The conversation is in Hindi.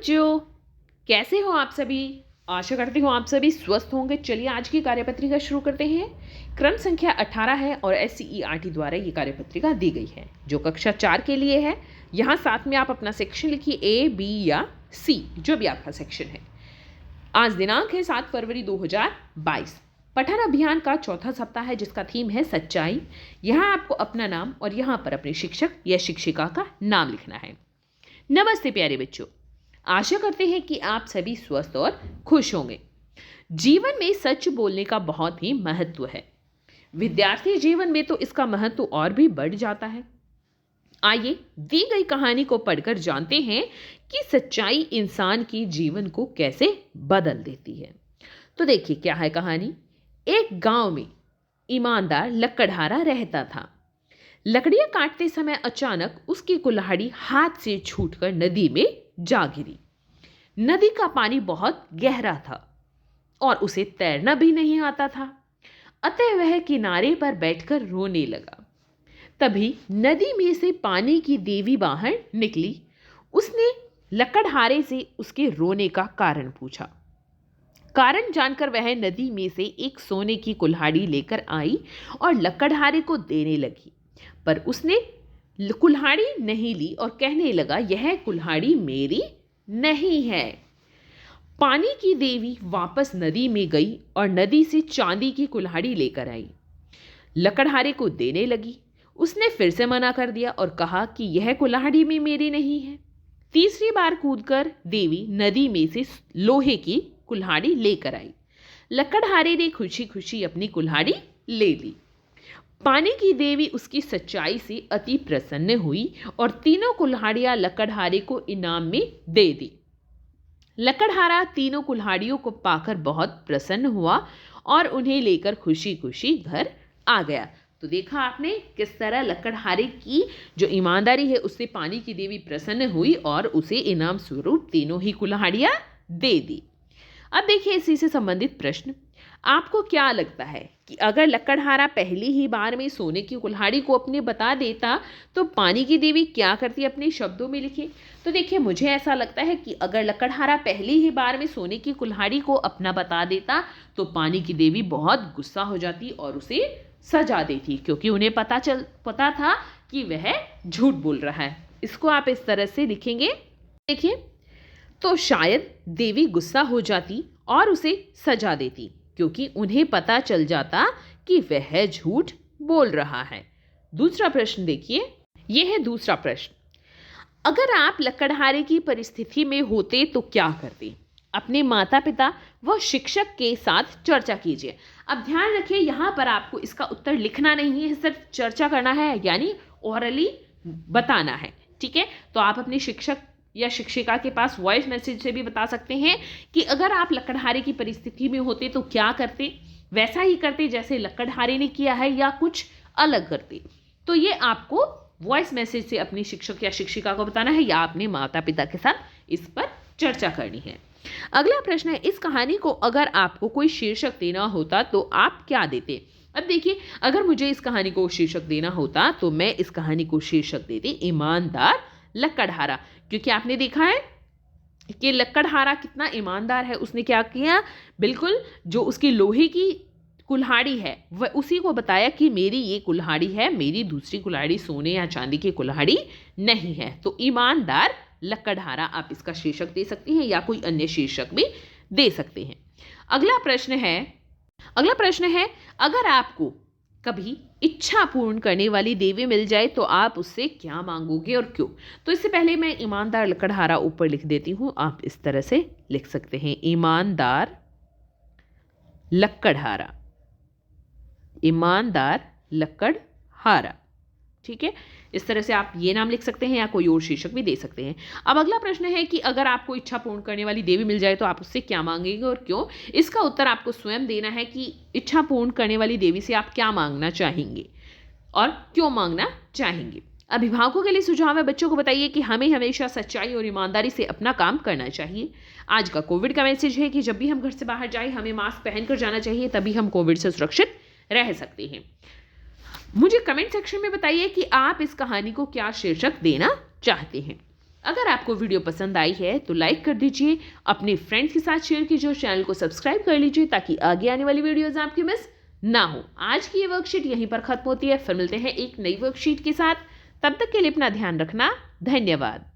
बच्चों, कैसे हो आप सभी। आशा करती हूँ आप सभी स्वस्थ होंगे। चलिए आज की कार्यपत्रिका शुरू करते हैं। क्रम संख्या 18 है और SCERT द्वारा ये कार्यपत्रिका दी गई है जो कक्षा 4 के लिए है। यहाँ साथ में आप अपना सेक्शन लिखिए A, B या C, जो भी आपका सेक्शन है। आज दिनांक है 7 फरवरी 2022। पठन अभियान का चौथा सप्ताह है जिसका थीम है सच्चाई। यहाँ आपको अपना नाम और यहाँ पर अपने शिक्षक या शिक्षिका का नाम लिखना है। नमस्ते प्यारे बच्चों, आशा करते हैं कि आप सभी स्वस्थ और खुश होंगे। जीवन में सच बोलने का बहुत ही महत्व है। विद्यार्थी जीवन में तो इसका महत्व और भी बढ़ जाता है। आइए दी गई कहानी को पढ़कर जानते हैं कि सच्चाई इंसान के जीवन को कैसे बदल देती है। तो देखिए क्या है कहानी। एक गांव में ईमानदार लकड़हारा रहता था। लकड़ियां काटते समय अचानक उसकी कुल्हाड़ी हाथ से छूटकर नदी में जा गिरी। नदी का पानी बहुत गहरा था और उसे तैरना भी नहीं आता था, अतः वह किनारे पर बैठकर रोने लगा। तभी नदी में से पानी की देवी बाहर निकली। उसने लकड़हारे से उसके रोने का कारण पूछा। कारण जानकर वह नदी में से एक सोने की कुल्हाड़ी लेकर आई और लकड़हारे को देने लगी, पर उसने कुल्हाड़ी नहीं ली और कहने लगा, यह कुल्हाड़ी मेरी नहीं है। पानी की देवी वापस नदी में गई और नदी से चांदी की कुल्हाड़ी लेकर आई। लकड़हारे को देने लगी। उसने फिर से मना कर दिया और कहा कि यह कुल्हाड़ी भी मेरी नहीं है। तीसरी बार कूदकर देवी नदी में से लोहे की कुल्हाड़ी लेकर आई। लकड़हारे ने खुशी खुशी अपनी कुल्हाड़ी ले ली। पानी की देवी उसकी सच्चाई से अति प्रसन्न हुई और तीनों कुल्हाड़ियां लकड़हारे को इनाम में दे दी। लकड़हारा तीनों कुल्हाड़ियों को पाकर बहुत प्रसन्न हुआ और उन्हें लेकर खुशी खुशी घर आ गया। तो देखा आपने किस तरह लकड़हारे की जो ईमानदारी है उससे पानी की देवी प्रसन्न हुई और उसे इनाम स्वरूप तीनों ही कुल्हाड़ियां दे दी। अब देखिए इसी से संबंधित प्रश्न। आपको क्या लगता है कि अगर लकड़हारा पहली ही बार में सोने की कुल्हाड़ी को अपने बता देता तो पानी की देवी क्या करती, अपने शब्दों में लिखिए। तो देखिए मुझे ऐसा लगता है कि अगर लकड़हारा पहली ही बार में सोने की कुल्हाड़ी को अपना बता देता तो पानी की देवी बहुत गुस्सा हो जाती और उसे सजा देती, क्योंकि उन्हें पता था कि वह झूठ बोल रहा है। इसको आप इस तरह से लिखेंगे। देखिए तो शायद देवी गुस्सा हो जाती और उसे सजा देती, क्योंकि उन्हें पता चल जाता कि वह झूठ बोल रहा है। दूसरा प्रश्न देखिए, यह है दूसरा प्रश्न। अगर आप लकड़हारे की परिस्थिति में होते तो क्या करते? अपने माता पिता व शिक्षक के साथ चर्चा कीजिए। अब ध्यान रखिए यहाँ पर आपको इसका उत्तर लिखना नहीं है, सिर्फ चर्चा करना है, यानी ओरली बताना है। ठीक है, तो आप अपने शिक्षक या शिक्षिका के पास वॉइस मैसेज से भी बता सकते हैं कि अगर आप लकड़हारे की परिस्थिति में होते तो क्या करते, वैसा ही करते जैसे लकड़हारे ने किया है या कुछ अलग करते। तो ये आपको वॉइस मैसेज से अपने शिक्षक या शिक्षिका को बताना है या अपने माता पिता के साथ इस पर चर्चा करनी है। अगला प्रश्न है, इस कहानी को अगर आपको कोई शीर्षक देना होता तो आप क्या देते? अब देखिए अगर मुझे इस कहानी को शीर्षक देना होता तो मैं इस कहानी को शीर्षक देती ईमानदार लकड़हारा, क्योंकि आपने देखा है कि लकड़हारा कितना ईमानदार है। उसने क्या किया, बिल्कुल जो उसकी लोहे की कुल्हाड़ी है वह उसी को बताया कि मेरी ये कुल्हाड़ी है, मेरी दूसरी कुल्हाड़ी सोने या चांदी की कुल्हाड़ी नहीं है। तो ईमानदार लकड़हारा आप इसका शीर्षक दे सकती हैं या कोई अन्य शीर्षक भी दे सकते हैं। अगला प्रश्न है अगर आपको कभी इच्छा पूर्ण करने वाली देवी मिल जाए तो आप उससे क्या मांगोगे और क्यों? तो इससे पहले मैं ईमानदार लकड़हारा ऊपर लिख देती हूँ। आप इस तरह से लिख सकते हैं, ईमानदार लकड़हारा, ईमानदार लकड़हारा। ठीक है, इस तरह से आप ये नाम लिख सकते हैं या कोई और शीर्षक भी दे सकते हैं। अब अगला प्रश्न है कि अगर आपको इच्छा पूर्ण करने वाली देवी मिल जाए तो आप उससे क्या मांगेंगे और क्यों? इसका उत्तर आपको स्वयं देना है कि इच्छा पूर्ण करने वाली देवी से आप क्या मांगना चाहेंगे और क्यों मांगना चाहेंगे। अभिभावकों के लिए सुझाव है, बच्चों को बताइए कि हमें हमेशा सच्चाई और ईमानदारी से अपना काम करना चाहिए। आज का कोविड का मैसेज है कि जब भी हम घर से बाहर जाए हमें मास्क पहनकर जाना चाहिए, तभी हम कोविड से सुरक्षित रह सकते हैं। मुझे कमेंट सेक्शन में बताइए कि आप इस कहानी को क्या शीर्षक देना चाहते हैं। अगर आपको वीडियो पसंद आई है तो लाइक कर दीजिए, अपने फ्रेंड्स के साथ शेयर कीजिए और चैनल को सब्सक्राइब कर लीजिए ताकि आगे आने वाली वीडियोस आपकी मिस ना हो। आज की ये वर्कशीट यहीं पर खत्म होती है, फिर मिलते हैं एक नई वर्कशीट के साथ। तब तक के लिए अपना ध्यान रखना। धन्यवाद।